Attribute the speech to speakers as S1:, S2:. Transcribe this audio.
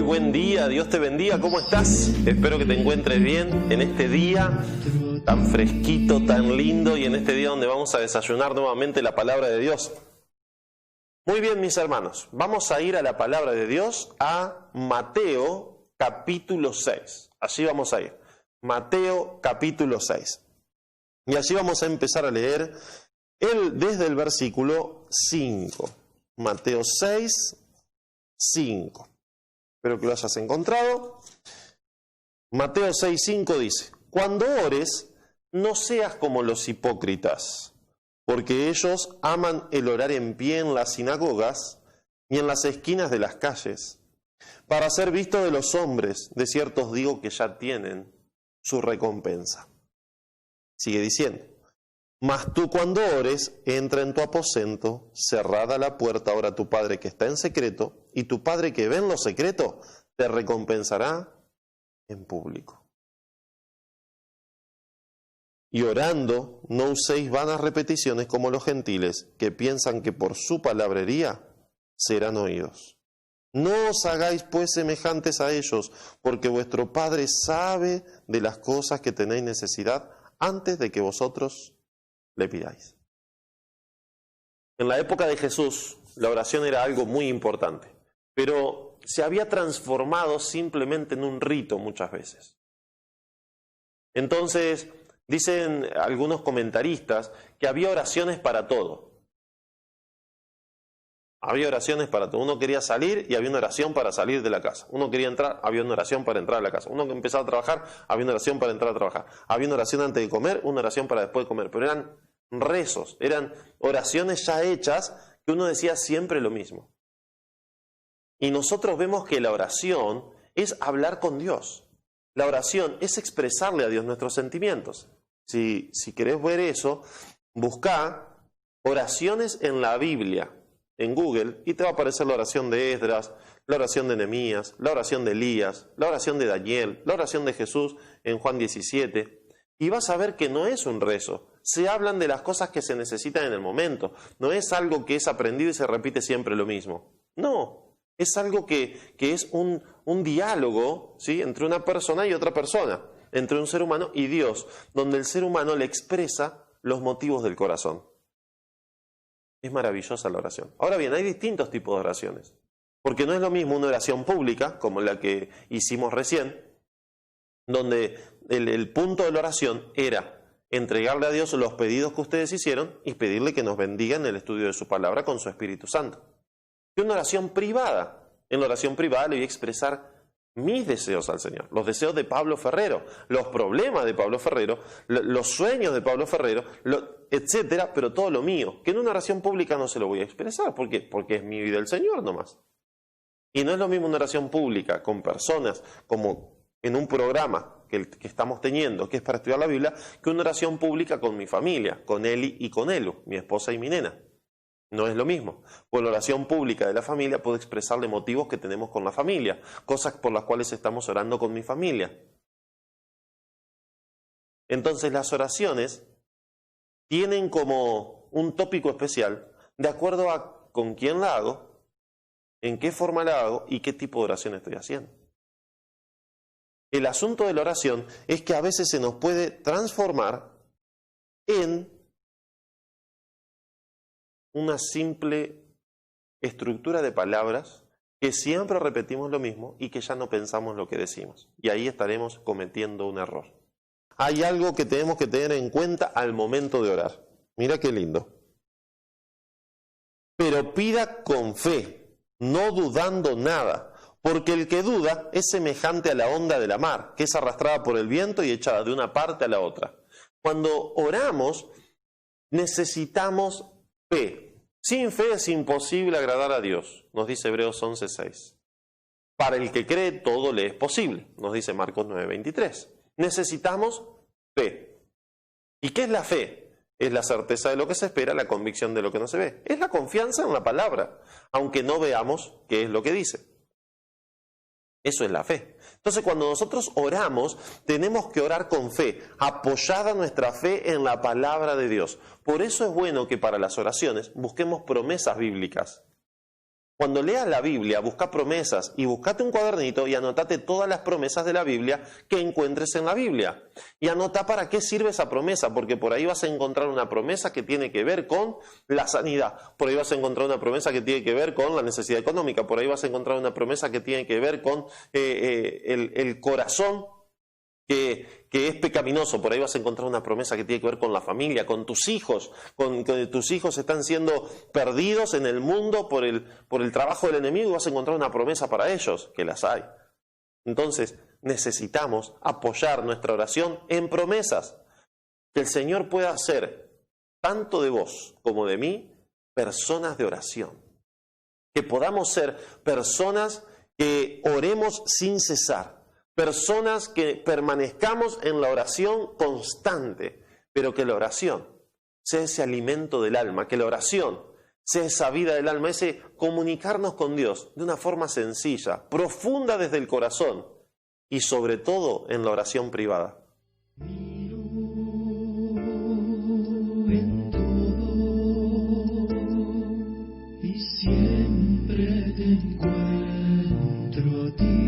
S1: buen día, Dios te bendiga, ¿cómo estás? Espero que te encuentres bien en este día tan fresquito, tan lindo y en este día donde vamos a desayunar nuevamente la palabra de Dios. Muy bien, mis hermanos, vamos a ir a la palabra de Dios, a Mateo capítulo 6. Allí vamos a ir, Mateo capítulo 6. Y allí vamos a empezar a leer desde el versículo 5. Mateo 6, 5. Espero que lo hayas encontrado. Mateo 6, 5 dice: Cuando ores, no seas como los hipócritas, porque ellos aman el orar en pie en las sinagogas y en las esquinas de las calles, para ser visto de los hombres. De cierto os digo que ya tienen su recompensa. Sigue diciendo: Mas tú cuando ores, entra en tu aposento, cerrada la puerta, ora a tu Padre que está en secreto, y tu Padre que ve en lo secreto te recompensará en público. Y orando, no uséis vanas repeticiones como los gentiles, que piensan que por su palabrería serán oídos. No os hagáis pues semejantes a ellos, porque vuestro Padre sabe de las cosas que tenéis necesidad antes de que vosotros le pidáis. En la época de Jesús, la oración era algo muy importante, pero se había transformado simplemente en un rito muchas veces. Entonces, dicen algunos comentaristas que había oraciones para todo. Había oraciones para todo. Uno quería salir y había una oración para salir de la casa. Uno quería entrar, había una oración para entrar a la casa. Uno que empezaba a trabajar, había una oración para entrar a trabajar. Había una oración antes de comer, una oración para después de comer. Pero eran rezos, eran oraciones ya hechas que uno decía siempre lo mismo. Y nosotros vemos que la oración es hablar con Dios. La oración es expresarle a Dios nuestros sentimientos. Si querés ver eso, buscá oraciones en la Biblia, en Google, y te va a aparecer la oración de Esdras, la oración de Nehemías, la oración de Elías, la oración de Daniel, la oración de Jesús en Juan 17, y vas a ver que no es un rezo. Se hablan de las cosas que se necesitan en el momento. No es algo que es aprendido y se repite siempre lo mismo. No, es algo que es un diálogo, ¿sí?, entre una persona y otra persona, entre un ser humano y Dios, donde el ser humano le expresa los motivos del corazón. Es maravillosa la oración. Ahora bien, hay distintos tipos de oraciones, porque no es lo mismo una oración pública, como la que hicimos recién, donde el punto de la oración era entregarle a Dios los pedidos que ustedes hicieron y pedirle que nos bendiga en el estudio de su palabra con su Espíritu Santo. Y una oración privada. En la oración privada le voy a expresar mis deseos al Señor, los deseos de Pablo Ferrero, los problemas de Pablo Ferrero, los sueños de Pablo Ferrero, etcétera, pero todo lo mío, que en una oración pública no se lo voy a expresar. ¿Por qué? Porque es mi vida del Señor nomás. Y no es lo mismo una oración pública con personas, como en un programa que estamos teniendo, que es para estudiar la Biblia, que una oración pública con mi familia, con Eli y con Elu, mi esposa y mi nena. No es lo mismo. Con la oración pública de la familia puedo expresarle motivos que tenemos con la familia, cosas por las cuales estamos orando con mi familia. Entonces las oraciones tienen como un tópico especial de acuerdo a con quién la hago, en qué forma la hago y qué tipo de oración estoy haciendo. El asunto de la oración es que a veces se nos puede transformar en una simple estructura de palabras que siempre repetimos lo mismo y que ya no pensamos lo que decimos. Y ahí estaremos cometiendo un error. Hay algo que tenemos que tener en cuenta al momento de orar. Mira qué lindo. Pero pida con fe, no dudando nada, porque el que duda es semejante a la onda de la mar, que es arrastrada por el viento y echada de una parte a la otra. Cuando oramos, necesitamos fe. Sin fe es imposible agradar a Dios, nos dice Hebreos 11:6. Para el que cree, todo le es posible, nos dice Marcos 9:23. Necesitamos fe. ¿Y qué es la fe? Es la certeza de lo que se espera, la convicción de lo que no se ve. Es la confianza en la palabra, aunque no veamos qué es lo que dice. Eso es la fe. Entonces, cuando nosotros oramos, tenemos que orar con fe, apoyada nuestra fe en la palabra de Dios. Por eso es bueno que para las oraciones busquemos promesas bíblicas. Cuando leas la Biblia, busca promesas y buscate un cuadernito y anotate todas las promesas de la Biblia que encuentres en la Biblia. Y anota para qué sirve esa promesa, porque por ahí vas a encontrar una promesa que tiene que ver con la sanidad, por ahí vas a encontrar una promesa que tiene que ver con la necesidad económica, por ahí vas a encontrar una promesa que tiene que ver con el corazón que es pecaminoso, por ahí vas a encontrar una promesa que tiene que ver con la familia, con tus hijos, con tus hijos están siendo perdidos en el mundo por el trabajo del enemigo y vas a encontrar una promesa para ellos, que las hay. Entonces necesitamos apoyar nuestra oración en promesas, que el Señor pueda hacer tanto de vos como de mí personas de oración, que podamos ser personas que oremos sin cesar, personas que permanezcamos en la oración constante, pero que la oración sea ese alimento del alma, que la oración sea esa vida del alma, ese comunicarnos con Dios de una forma sencilla, profunda desde el corazón y sobre todo en la oración privada.
S2: Miro en todo y siempre te encuentro a ti.